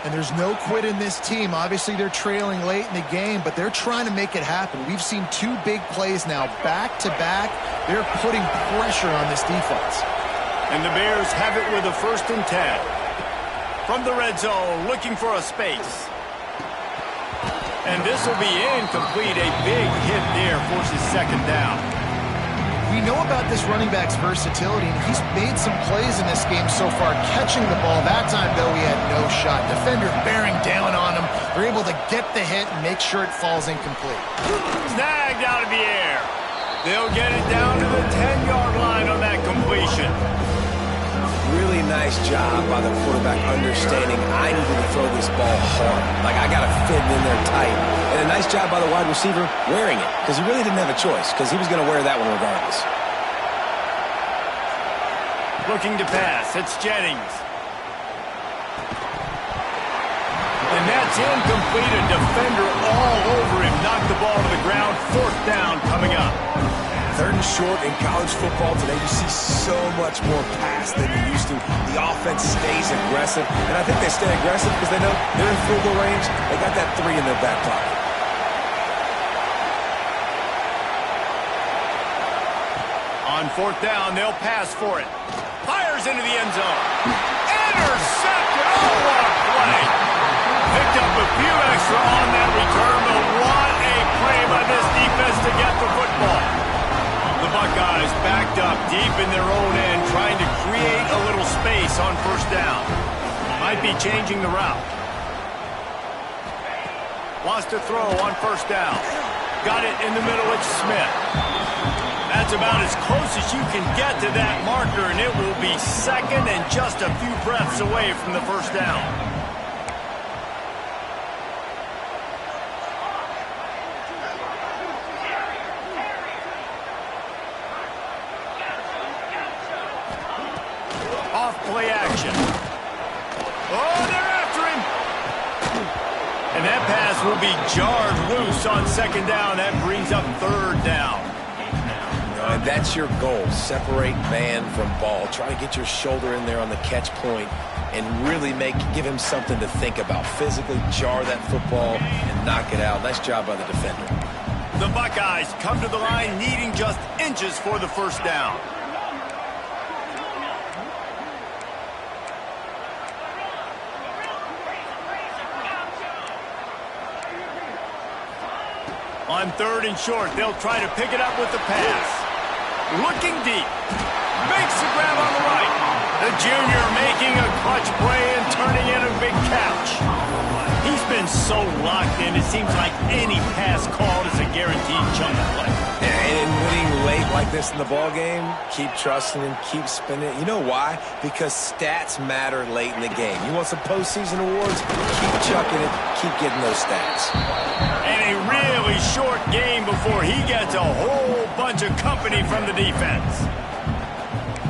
And there's no quit in this team. Obviously, they're trailing late in the game, but they're trying to make it happen. We've seen 2 big plays now, back-to-back. They're putting pressure on this defense. And the Bears have it with a 1st and 10. From the red zone, looking for a space. And this will be incomplete. A big hit there forces 2nd down. We know about this running back's versatility, and he's made some plays in this game so far, catching the ball. That time, though, he had no shot. Defender bearing down on him. They're able to get the hit and make sure it falls incomplete. Snagged out of the air. They'll get it down to the 10-yard line on that completion. Really nice job by the quarterback understanding I needed to throw this ball hard. Like, I got to fit it in there tight. And a nice job by the wide receiver wearing it, because he really didn't have a choice, because he was going to wear that one regardless. Looking to pass. It's Jennings. And that's incomplete. A defender all over him. Knocked the ball to the ground. 4th down coming up. 3rd and short in college football today. You see so much more pass than you used to. The offense stays aggressive, and I think they stay aggressive because they know they're in field goal range. They got that 3 in their back pocket. On 4th down, they'll pass for it. Fires into the end zone. Intercepted. Oh, what a play. Picked up a few extra on that return, but what a play by this defense to get the football. The Buckeyes backed up deep in their own end, trying to create a little space on 1st down. Might be changing the route. Wants to throw on 1st down. got it in the middle. It's Smith. That's about as close as you can get to that marker, and it will be second and just a few breaths away from the first down. Off play action. Oh, they're after him. And that pass will be jarred loose on second down. That brings up third down. And that's your goal. Separate man from ball. Try to get your shoulder in there on the catch point and really give him something to think about. Physically jar that football and knock it out. Nice job by the defender. The Buckeyes come to the line needing just inches for the first down. On third and short, they'll try to pick it up with the pass. Looking deep. Makes the grab on the right. The junior making a clutch play and turning in a big catch. He's been so locked in, it seems like any pass called is a guaranteed chunk play. And winning late like this in the ball game, keep trusting him, keep spinning it. You know why? Because stats matter late in the game. You want some postseason awards? Keep chucking it, keep getting those stats. And a really short game before he gets a whole bunch of company from the defense.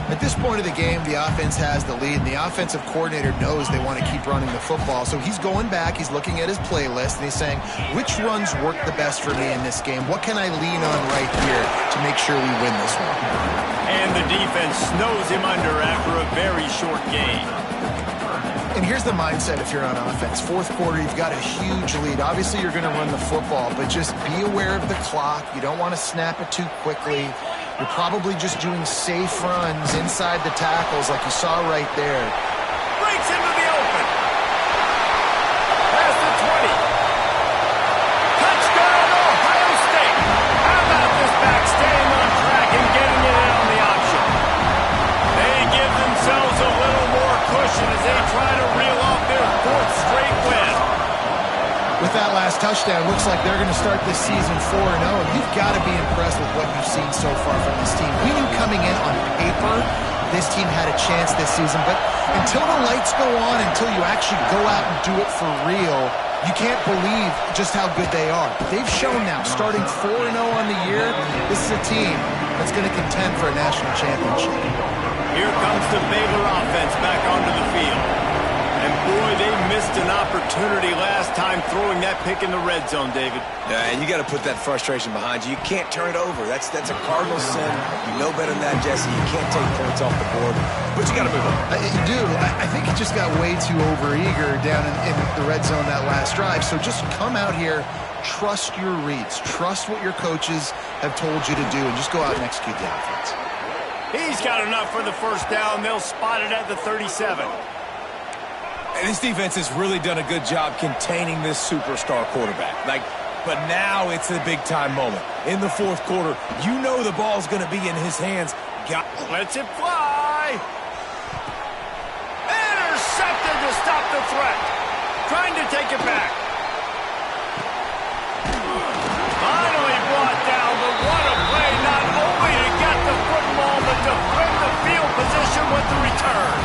At this point of the game, the offense has the lead, and the offensive coordinator knows they want to keep running the football. So he's going back, he's looking at his playlist, and he's saying, which runs work the best for me in this game? What can I lean on right here to make sure we win this one? And the defense snows him under after a very short game. And here's the mindset if you're on offense. Fourth quarter, you've got a huge lead. Obviously, you're going to run the football, but just be aware of the clock. You don't want to snap it too quickly. You're probably just doing safe runs inside the tackles like you saw right there. Breaks into the open. Past the 20. Touchdown, Ohio State. How about this back staying on track and getting it in on the option? They give themselves a little more cushion as they try to reel off their fourth straight win. With that last touchdown, looks like they're going to start this season 4-0. You've got to be impressed with what you've seen so far from this team. We knew coming in on paper this team had a chance this season, but until the lights go on, until you actually go out and do it for real, you can't believe just how good they are. They've shown now, starting 4-0 on the year, this is a team that's going to contend for a national championship. Here comes the Baylor offense back onto the field. And boy, they missed an opportunity last time throwing that pick in the red zone, David. Yeah, and you got to put that frustration behind you. You can't turn it over. That's a cardinal sin. You know better than that, Jesse. You can't take points off the board, but you got to move on. You do. I think he just got way too overeager down in the red zone that last drive. So just come out here, trust your reads, trust what your coaches have told you to do, and just go out and execute the offense. He's got enough for the first down. They'll spot it at the 37. And this defense has really done a good job containing this superstar quarterback. But now it's a big-time moment. In the fourth quarter, you know the ball's going to be in his hands. Lets it fly. Intercepted to stop the threat. Trying to take it back. Finally brought down, but what a play, not only to get the football, but to bring the field position with the return.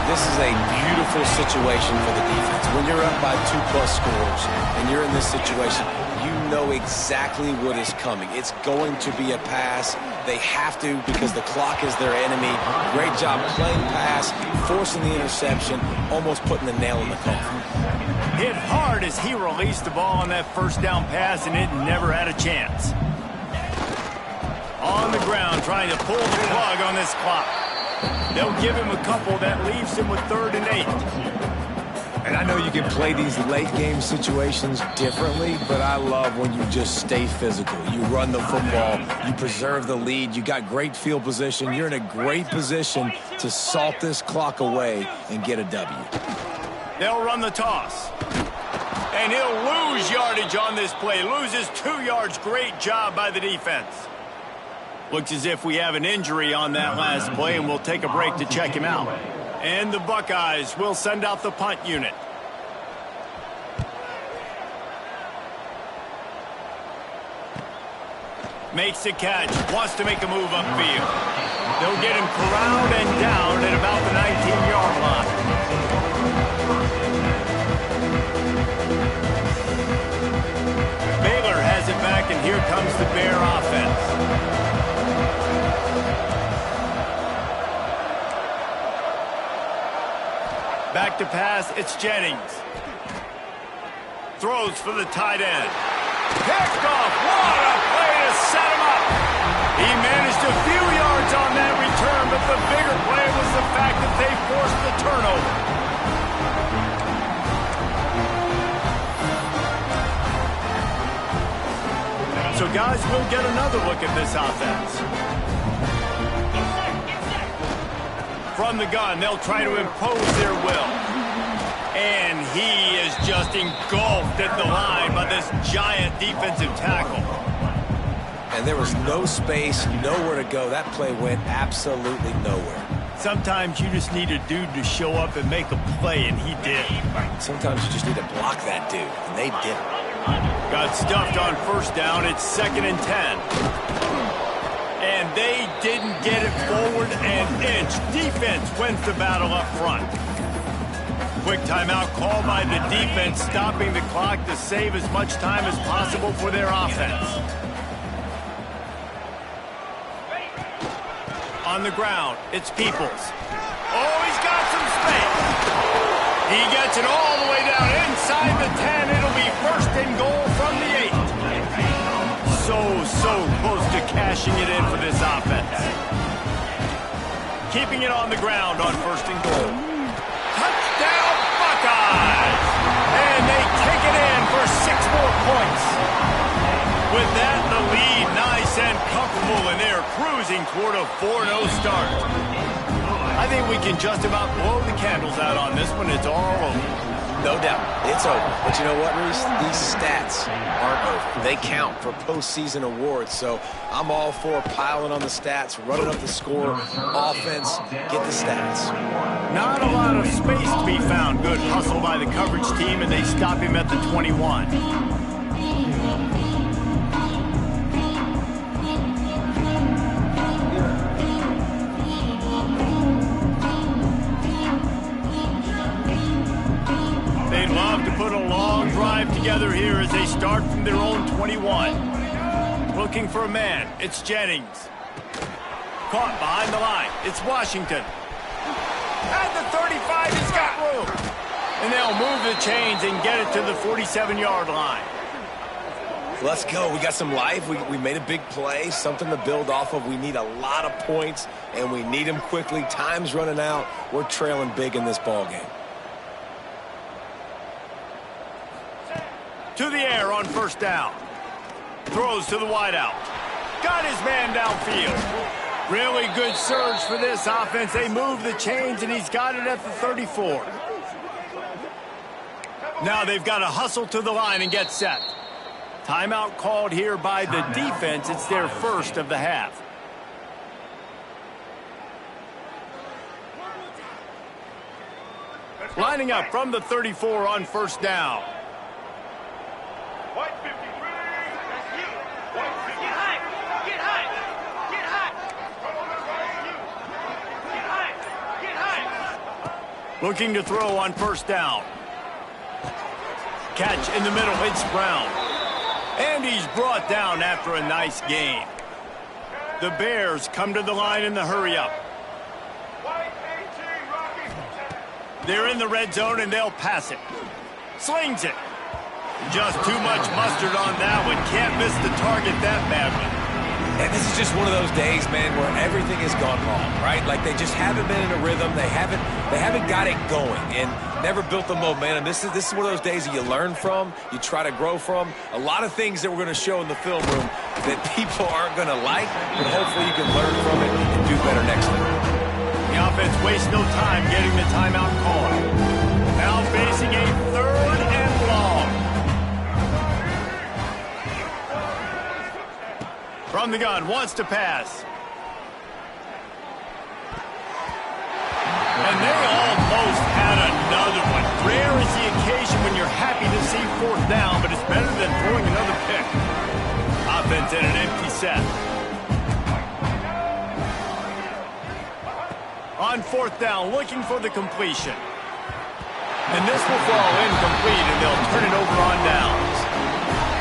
This is a beautiful situation for the defense. When you're up by 2+ scores and you're in this situation, you know exactly what is coming. It's going to be a pass. They have to because the clock is their enemy. Great job playing pass, forcing the interception, almost putting the nail in the coffin. Hit hard as he released the ball on that first down pass, and it never had a chance. On the ground, trying to pull the plug on this clock. They'll give him a couple. That leaves him with 3rd and 8. And I know you can play these late-game situations differently, but I love when you just stay physical. You run the football. You preserve the lead. You got great field position. You're in a great position to salt this clock away and get a W. They'll run the toss. And he'll lose yardage on this play. Loses 2 yards. Great job by the defense. Looks as if we have an injury on that last play, and we'll take a break to check him out. And the Buckeyes will send out the punt unit. Makes the catch. Wants to make a move upfield. They'll get him corralled and down at about the 19-yard line. Baylor has it back, and here comes the Bear offense. Back to pass, it's Jennings. Throws for the tight end. Picked off. What a play to set him up. He managed a few yards on that return, but the bigger play was the fact that they forced the turnover. So guys, we'll get another look at this offense. From the gun, they'll try to impose their will. And he is just engulfed at the line by this giant defensive tackle. And there was no space, nowhere to go. That play went absolutely nowhere. Sometimes you just need a dude to show up and make a play, and he did. Sometimes you just need to block that dude, and they didn't. Got stuffed on first down. It's 2nd and 10. And they didn't get it forward an inch. Defense wins the battle up front. Quick timeout called by the defense, stopping the clock to save as much time as possible for their offense. On the ground, it's Peoples. Oh, he's got some space. He gets it all the way down inside the 10. It'll be 1st and goal from the 8. So close to cashing it in for this offense. Keeping it on the ground on 1st and goal. Touchdown, Buckeyes! And they take it in for 6 more points. With that, the lead nice and comfortable, and they're cruising toward a 4-0 start. I think we can just about blow the candles out on this one. It's all over. No doubt, it's over. But you know what, Reese? These stats aren't over. They count for postseason awards, so I'm all for piling on the stats, running up the score, offense, get the stats. Not a lot of space to be found. Good hustle by the coverage team, and they stop him at the 21. They'd love to put a long drive together here as they start from their own 21. Looking for a man. It's Jennings. Caught behind the line. It's Washington. At the 35, he's got room. And they'll move the chains and get it to the 47-yard line. Let's go. We got some life. We made a big play, something to build off of. We need a lot of points, and we need them quickly. Time's running out. We're trailing big in this ball game. To the air on 1st down. Throws to the wideout. Got his man downfield. Really good surge for this offense. They move the chains, and he's got it at the 34. Now they've got to hustle to the line and get set. Timeout called here by the defense. It's their first of the half. Lining up from the 34 on 1st down. Looking to throw on 1st down. Catch in the middle, it's Brown. And he's brought down after a nice gain. The Bears come to the line in the hurry-up. They're in the red zone, and they'll pass it. Slings it. Just too much mustard on that one. Can't miss the target that badly. And this is just one of those days, man, where everything has gone wrong, right? Like they just haven't been in a rhythm. They haven't got it going and never built the momentum. This is one of those days that you learn from, you try to grow from. A lot of things that we're going to show in the film room that people aren't going to like, but hopefully you can learn from it and do better next time. The offense wastes no time getting the timeout called. Now facing a 3rd and long. From the gun, wants to pass. And they almost had another one. Rare is the occasion when you're happy to see 4th down, but it's better than throwing another pick. offense in an empty set. On fourth down, looking for the completion. And this will fall incomplete, and they'll turn it over on downs.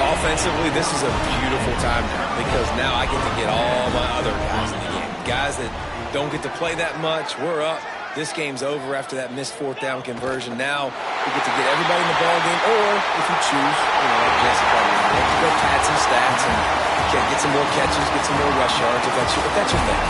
Offensively, this is a beautiful time now because now I get to get all my other guys in the game. Guys that don't get to play that much, we're up. This game's over after that missed fourth down conversion. Now we get to get everybody in the ball game, or if you choose, like Jesse probably wants to go pad some stats and get some more catches, get some more rush yards if that's your thing.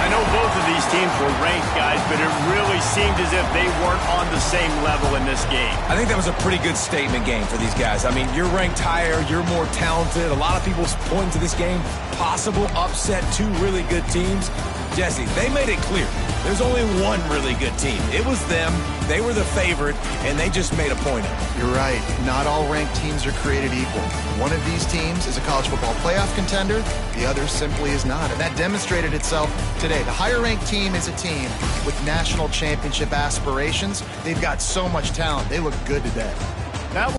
I know both of these teams were ranked, guys, but it really seemed as if they weren't on the same level in this game. I think that was a pretty good statement game for these guys. I mean, you're ranked higher, you're more talented. A lot of people point to this game, possible upset, two really good teams. Jesse, they made it clear. There's only one really good team. It was them. They were the favorite, and they just made a point of it. You're right. Not all ranked teams are created equal. One of these teams is a college football playoff contender. The other simply is not. And that demonstrated itself today. The higher-ranked team is a team with national championship aspirations. They've got so much talent. They look good today. That